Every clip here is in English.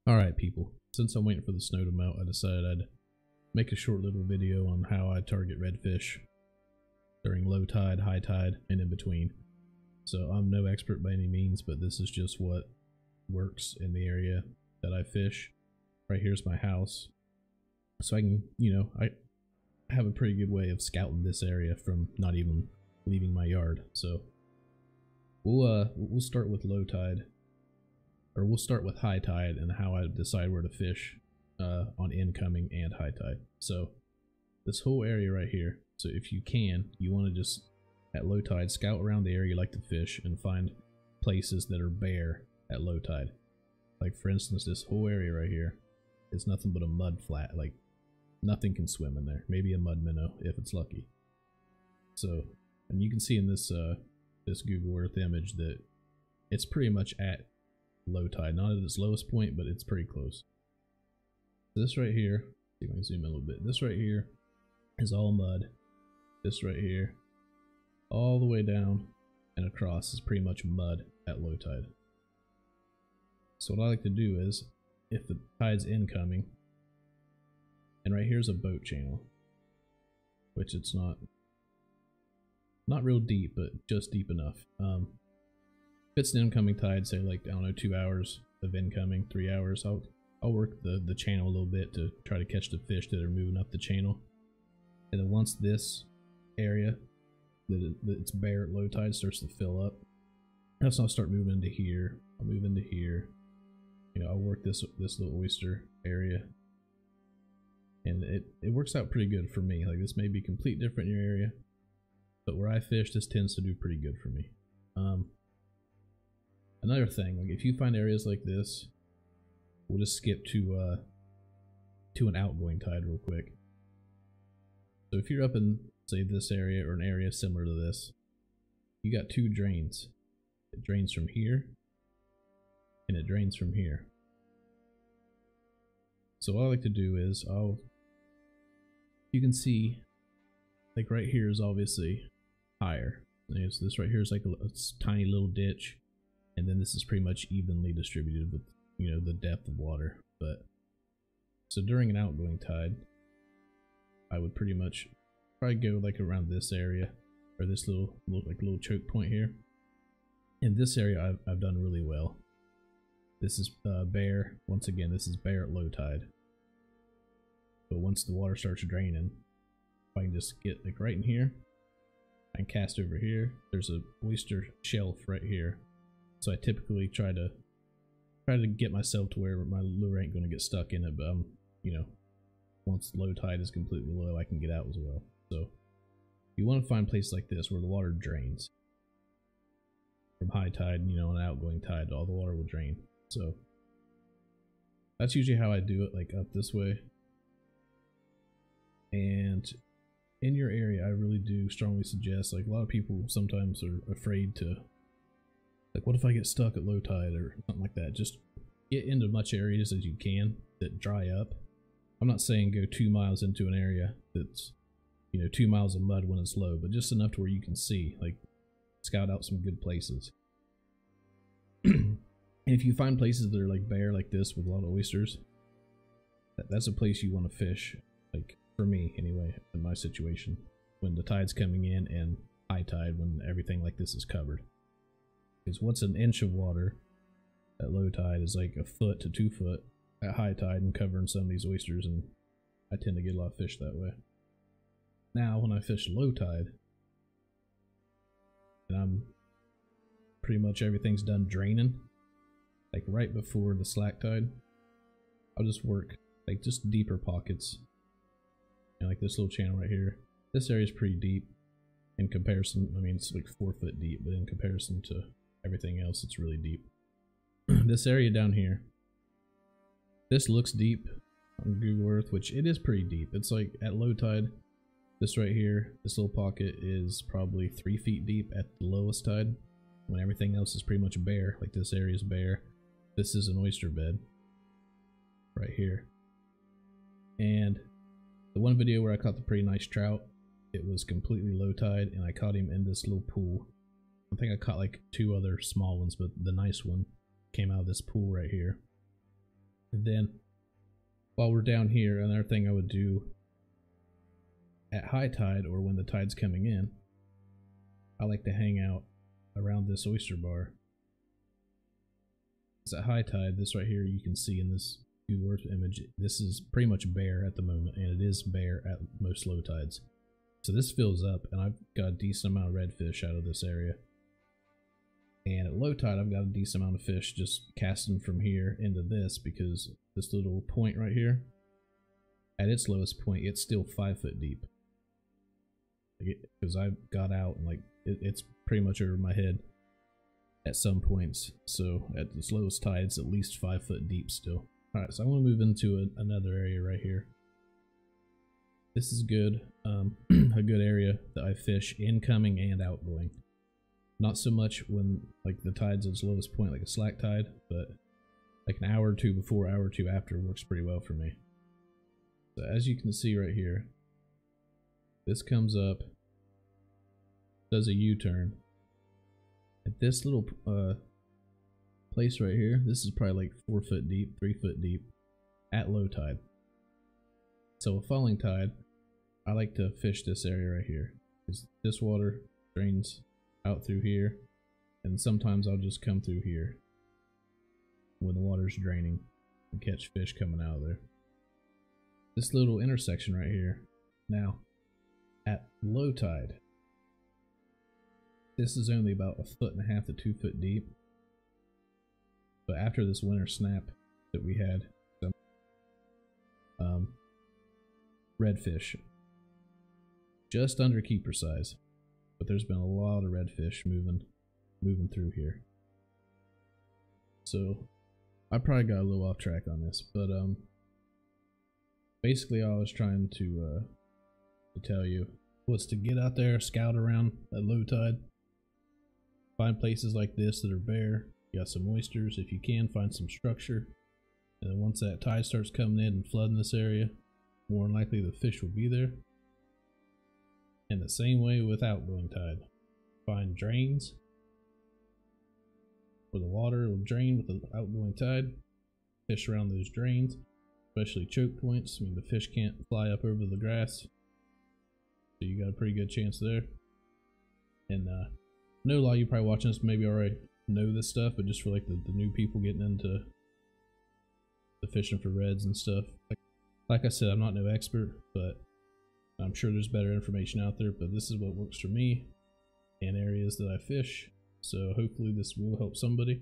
Alright people, since I'm waiting for the snow to melt, I decided I'd make a short little video on how I target redfish during low tide, high tide, and in between. So I'm no expert by any means, but this is just what works in the area that I fish. Right here's my house. So I can, I have a pretty good way of scouting this area from not even leaving my yard. So we'll start with low tide. Or we'll start with high tide and how I decide where to fish on incoming and high tide. So this whole area right here, so if you can, you want to just at low tide scout around the area you like to fish and find places that are bare at low tide. Like for instance, this whole area right here is nothing but a mud flat, like nothing can swim in there. Maybe a mud minnow if it's lucky. So, and you can see in this this Google Earth image that it's pretty much at low tide, not at its lowest point, but it's pretty close. This right here, see if I can zoom in a little bit. This right here is all mud. This right here, all the way down and across, is pretty much mud at low tide. So what I like to do is, if the tide's incoming, and right here's a boat channel, which it's not real deep, but just deep enough. If it's an incoming tide, say like, I don't know, 2 hours of incoming, 3 hours, I'll work the channel a little bit to try to catch the fish that are moving up the channel. And then once this area that it's bare at low tide starts to fill up, that's when I'll start moving into here. I'll move into here. I'll work this little oyster area. And it works out pretty good for me. Like, this may be completely different in your area, but where I fish, this tends to do pretty good for me. Another thing, like if you find areas like this, we'll just skip to an outgoing tide real quick. So if you're up in, say, this area or an area similar to this, you got two drains. It drains from here, and it drains from here. So what I like to do is you can see, like right here is obviously higher. So this right here is like a tiny little ditch. And then this is pretty much evenly distributed with, the depth of water. But so during an outgoing tide, I would pretty much probably go like around this area, or this little choke point here. In this area, I've done really well. This is bare. Once again, this is bare at low tide. But once the water starts draining, if I can just get like right in here, I can cast over here. There's a oyster shelf right here. So I typically try to get myself to where my lure ain't going to get stuck in it, but once low tide is completely low, I can get out as well. So you want to find places like this where the water drains. From high tide, an outgoing tide, all the water will drain. So that's usually how I do it, like up this way. And in your area, I really do strongly suggest, like a lot of people sometimes are afraid to, like, what if I get stuck at low tide or something like that? Just get into much areas as you can that dry up. I'm not saying go 2 miles into an area that's, 2 miles of mud when it's low, but just enough to where you can see, like, scout out some good places. And if you find places that are like bare like this with a lot of oysters, that's a place you want to fish, like for me anyway, in my situation, when the tide's coming in and high tide, when everything like this is covered. Because what's an inch of water at low tide is like a foot to 2 foot at high tide and covering some of these oysters, and I tend to get a lot of fish that way. Now when I fish low tide and I'm pretty much everything's done draining, like right before the slack tide, I'll just work like just deeper pockets, like this little channel right here. This area is pretty deep in comparison. I mean, it's like 4 foot deep, but in comparison to everything else, it's really deep. This area down here, this looks deep on Google Earth, which it is pretty deep. It's like at low tide, this right here, this little pocket is probably 3 feet deep at the lowest tide, when everything else is pretty much bare. Like this area is bare. This is an oyster bed right here. And the one video where I caught the pretty nice trout, it was completely low tide, and I caught him in this little pool. I think I caught like 2 other small ones, but the nice one came out of this pool right here. And then while we're down here, another thing I would do at high tide or when the tide's coming in, I like to hang out around this oyster bar. It's at high tide. This right here you can see in this Google Earth image, this is pretty much bare at the moment, and it is bare at most low tides. So this fills up, and I've got a decent amount of redfish out of this area. And at low tide, I've got a decent amount of fish just casting from here into this, because this little point right here, at its lowest point, it's still 5 foot deep. Because I got out and like it's pretty much over my head at some points. So at this lowest tide, it's at least 5 foot deep still. All right, so I'm gonna move into another area right here. This is good, a good area that I fish incoming and outgoing. Not so much when like the tide's at its lowest point, like a slack tide, but like an hour or two before, hour or two after works pretty well for me. So as you can see right here, this comes up, does a U-turn. At this little place right here, this is probably like 4 foot deep, 3 foot deep at low tide. So a falling tide, I like to fish this area right here, because this water drains out through here, and sometimes I'll just come through here when the water's draining and catch fish coming out of there. This little intersection right here, now at low tide, this is only about 1.5 feet to 2 foot deep, but after this winter snap that we had, redfish just under keeper size, but there's been a lot of redfish moving through here. So I probably got a little off track on this, but basically all I was trying to tell you was to get out there, scout around at low tide, find places like this that are bare. You got some oysters if you can, find some structure, and then once that tide starts coming in and flooding this area, more than likely the fish will be there. And the same way with outgoing tide, find drains where the water will drain with the outgoing tide, fish around those drains, especially choke points. I mean, the fish can't fly up over the grass, so you got a pretty good chance there. And I know a lot of you probably watching this maybe already know this stuff, but just for like the new people getting into the fishing for reds and stuff, like I said, I'm not no expert, but I'm sure there's better information out there, but this is what works for me in areas that I fish. So hopefully this will help somebody,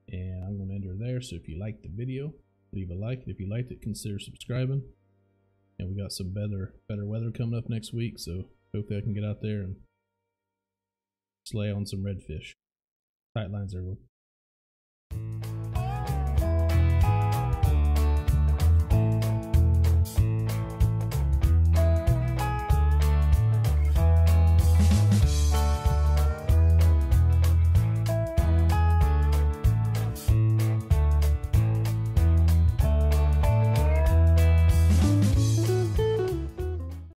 and I'm going to end her there. So if you liked the video, leave a like. If you liked it, consider subscribing. And we got some better weather coming up next week, so hopefully I can get out there and slay on some redfish. Tight lines, everyone.